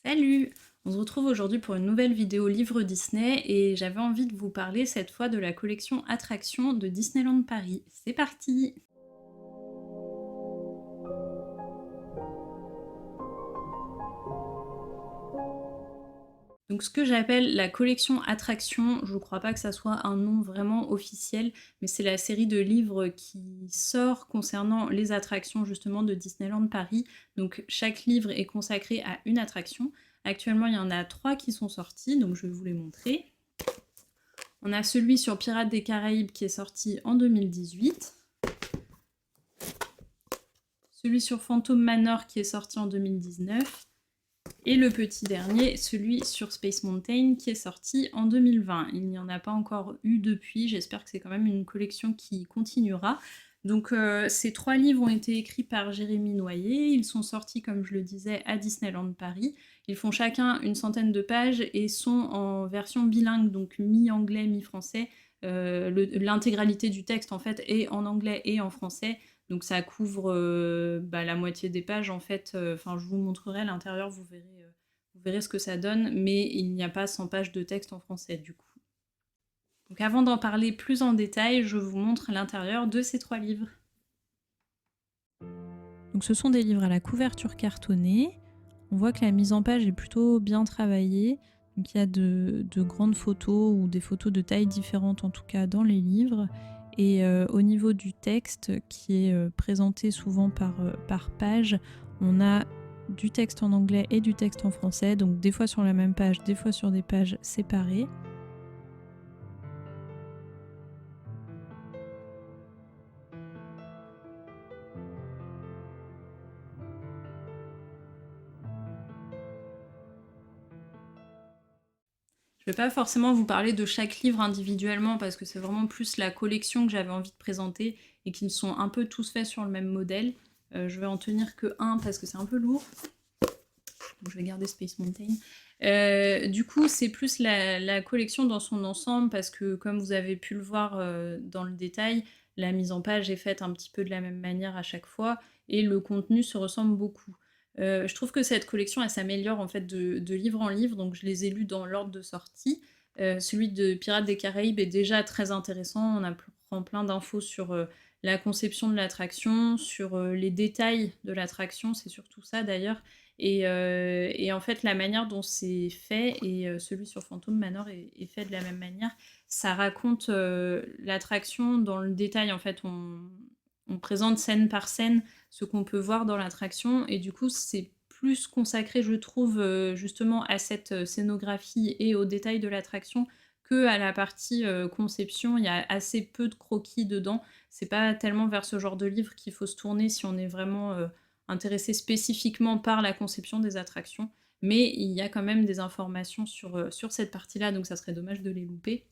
Salut! On se retrouve aujourd'hui pour une nouvelle vidéo livre Disney et j'avais envie de vous parler cette fois de la collection Attractions de Disneyland Paris. C'est parti! Donc ce que j'appelle la collection Attractions, je ne crois pas que ça soit un nom vraiment officiel, mais c'est la série de livres qui sort concernant les attractions justement de Disneyland Paris. Donc chaque livre est consacré à une attraction. Actuellement, il y en a 3 qui sont sortis, donc je vais vous les montrer. On a celui sur Pirates des Caraïbes qui est sorti en 2018. Celui sur Phantom Manor qui est sorti en 2019. Et le petit dernier, celui sur Space Mountain qui est sorti en 2020. Il n'y en a pas encore eu depuis, j'espère que c'est quand même une collection qui continuera. Donc ces 3 livres ont été écrits par Jérémy Noyer, ils sont sortis comme je le disais à Disneyland Paris. Ils font chacun une centaine de pages et sont en version bilingue, donc mi-anglais, mi-français. L'intégralité du texte en fait est en anglais et en français. Donc ça couvre la moitié des pages en fait. Enfin, je vous montrerai à l'intérieur, vous verrez ce que ça donne, mais il n'y a pas 100 pages de texte en français du coup. Donc avant d'en parler plus en détail, je vous montre l'intérieur de ces 3 livres. Donc ce sont des livres à la couverture cartonnée. On voit que la mise en page est plutôt bien travaillée. Donc il y a de grandes photos ou des photos de tailles différentes en tout cas dans les livres. Et au niveau du texte qui est présenté souvent par page, on a du texte en anglais et du texte en français, donc des fois sur la même page, des fois sur des pages séparées. Je ne vais pas forcément vous parler de chaque livre individuellement parce que c'est vraiment plus la collection que j'avais envie de présenter et qu'ils sont un peu tous faits sur le même modèle. Je vais en tenir que un parce que c'est un peu lourd. Donc je vais garder Space Mountain. Du coup, c'est plus la collection dans son ensemble parce que comme vous avez pu le voir dans le détail, la mise en page est faite un petit peu de la même manière à chaque fois et le contenu se ressemble beaucoup. Je trouve que cette collection, elle s'améliore en fait de livre en livre, donc je les ai lus dans l'ordre de sortie. Celui de Pirates des Caraïbes est déjà très intéressant, on apprend plein d'infos sur la conception de l'attraction, sur les détails de l'attraction, c'est surtout ça d'ailleurs, et en fait, la manière dont c'est fait, et celui sur Phantom Manor est fait de la même manière, ça raconte l'attraction dans le détail. En fait, on présente scène par scène ce qu'on peut voir dans l'attraction, et du coup, c'est plus consacré, je trouve, justement à cette scénographie et au détail de l'attraction que à la partie conception. Il y a assez peu de croquis dedans. C'est pas tellement vers ce genre de livre qu'il faut se tourner si on est vraiment intéressé spécifiquement par la conception des attractions, mais il y a quand même des informations sur cette partie-là, donc ça serait dommage de les louper.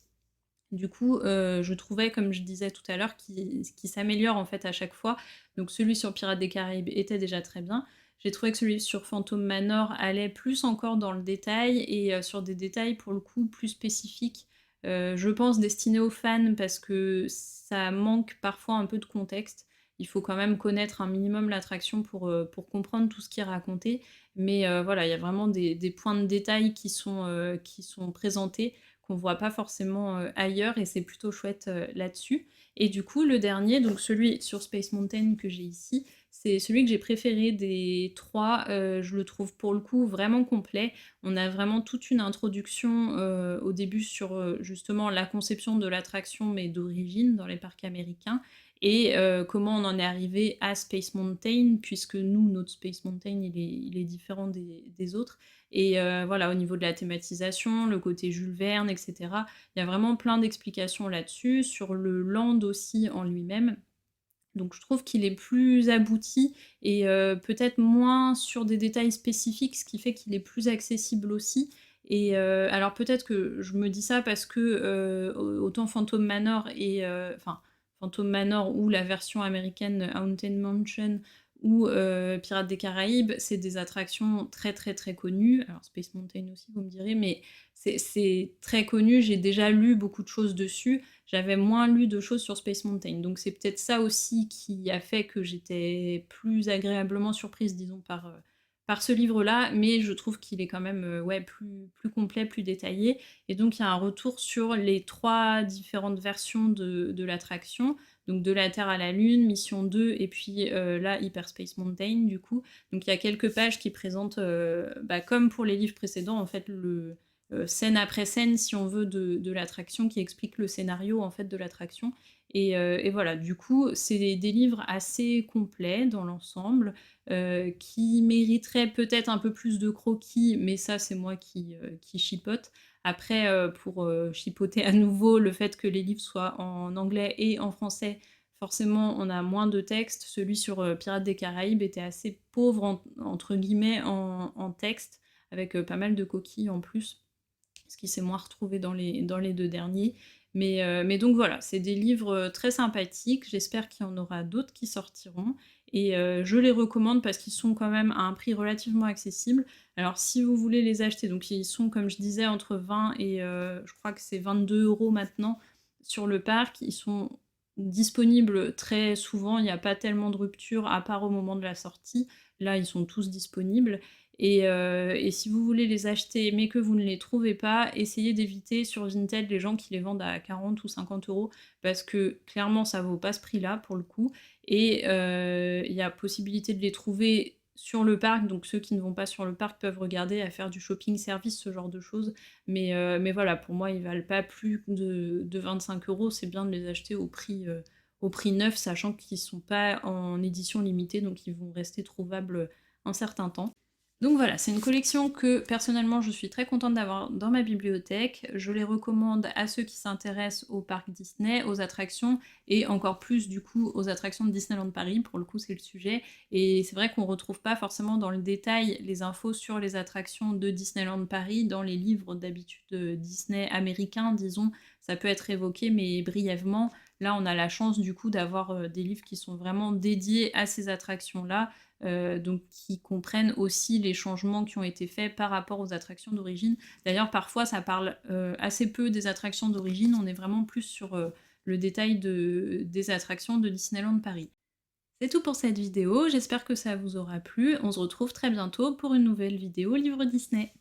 Du coup, je trouvais, comme je disais tout à l'heure, qu'il s'améliore en fait à chaque fois. Donc celui sur Pirates des Caraïbes était déjà très bien. J'ai trouvé que celui sur Phantom Manor allait plus encore dans le détail et sur des détails pour le coup plus spécifiques. Je pense destinés aux fans parce que ça manque parfois un peu de contexte. Il faut quand même connaître un minimum l'attraction pour comprendre tout ce qui est raconté. Mais voilà, il y a vraiment des points de détail qui sont présentés qu'on voit pas forcément ailleurs, et c'est plutôt chouette là-dessus. Et du coup, le dernier, donc celui sur Space Mountain que j'ai ici, c'est celui que j'ai préféré des 3. Je le trouve pour le coup vraiment complet. On a vraiment toute une introduction au début sur justement la conception de l'attraction, mais d'origine dans les parcs américains, et comment on en est arrivé à Space Mountain, puisque nous, notre Space Mountain, il est différent des autres. Et voilà, au niveau de la thématisation, le côté Jules Verne, etc., il y a vraiment plein d'explications là-dessus, sur le land aussi en lui-même. Donc je trouve qu'il est plus abouti et peut-être moins sur des détails spécifiques, ce qui fait qu'il est plus accessible aussi. Et alors peut-être que je me dis ça parce que autant Phantom Manor et Phantom Manor ou la version américaine Haunted Mansion ou Pirates des Caraïbes, c'est des attractions très très très connues. Alors Space Mountain aussi, vous me direz, mais c'est très connu, j'ai déjà lu beaucoup de choses dessus. J'avais moins lu de choses sur Space Mountain, donc c'est peut-être ça aussi qui a fait que j'étais plus agréablement surprise, disons, par ce livre-là, mais je trouve qu'il est quand même, ouais, plus complet, plus détaillé et donc il y a un retour sur les 3 différentes versions de l'attraction, donc de la Terre à la Lune, Mission 2 et puis, là, Hyperspace Mountain, du coup. Donc il y a quelques pages qui présentent, bah, comme pour les livres précédents, en fait, scène après scène, si on veut, de l'attraction, qui explique le scénario, en fait, de l'attraction et voilà, du coup, c'est des livres assez complets dans l'ensemble, qui mériteraient peut-être un peu plus de croquis, mais ça, c'est moi qui chipote. Après, pour, chipoter à nouveau, le fait que les livres soient en anglais et en français, forcément, on a moins de texte. Celui sur, Pirates des Caraïbes était assez «pauvre» entre guillemets en texte, avec, pas mal de coquilles en plus, ce qui s'est moins retrouvé dans les 2 derniers. Mais donc voilà, c'est des livres, très sympathiques. J'espère qu'il y en aura d'autres qui sortiront et je les recommande parce qu'ils sont quand même à un prix relativement accessible. Alors si vous voulez les acheter, donc ils sont, comme je disais, entre 20 et je crois que c'est 22 € maintenant sur le parc. Ils sont disponibles très souvent, il n'y a pas tellement de rupture à part au moment de la sortie. Là, ils sont tous disponibles et si vous voulez les acheter mais que vous ne les trouvez pas, essayez d'éviter sur Vinted les gens qui les vendent à 40 ou 50 € parce que clairement ça vaut pas ce prix-là pour le coup et il y a possibilité de les trouver sur le parc, donc ceux qui ne vont pas sur le parc peuvent regarder à faire du shopping service, ce genre de choses. Mais voilà, pour moi, ils valent pas plus de 25 €. C'est bien de les acheter au prix neuf, sachant qu'ils sont pas en édition limitée, donc ils vont rester trouvables un certain temps. Donc voilà, c'est une collection que personnellement je suis très contente d'avoir dans ma bibliothèque. Je les recommande à ceux qui s'intéressent au parc Disney, aux attractions et encore plus du coup aux attractions de Disneyland Paris, pour le coup c'est le sujet. Et c'est vrai qu'on retrouve pas forcément dans le détail les infos sur les attractions de Disneyland Paris dans les livres d'habitude Disney américains, disons. Ça peut être évoqué mais brièvement. Là on a la chance du coup d'avoir des livres qui sont vraiment dédiés à ces attractions-là donc qui comprennent aussi les changements qui ont été faits par rapport aux attractions d'origine. D'ailleurs, parfois, ça parle assez peu des attractions d'origine, on est vraiment plus sur le détail des attractions de Disneyland Paris. C'est tout pour cette vidéo, j'espère que ça vous aura plu. On se retrouve très bientôt pour une nouvelle vidéo Livre Disney.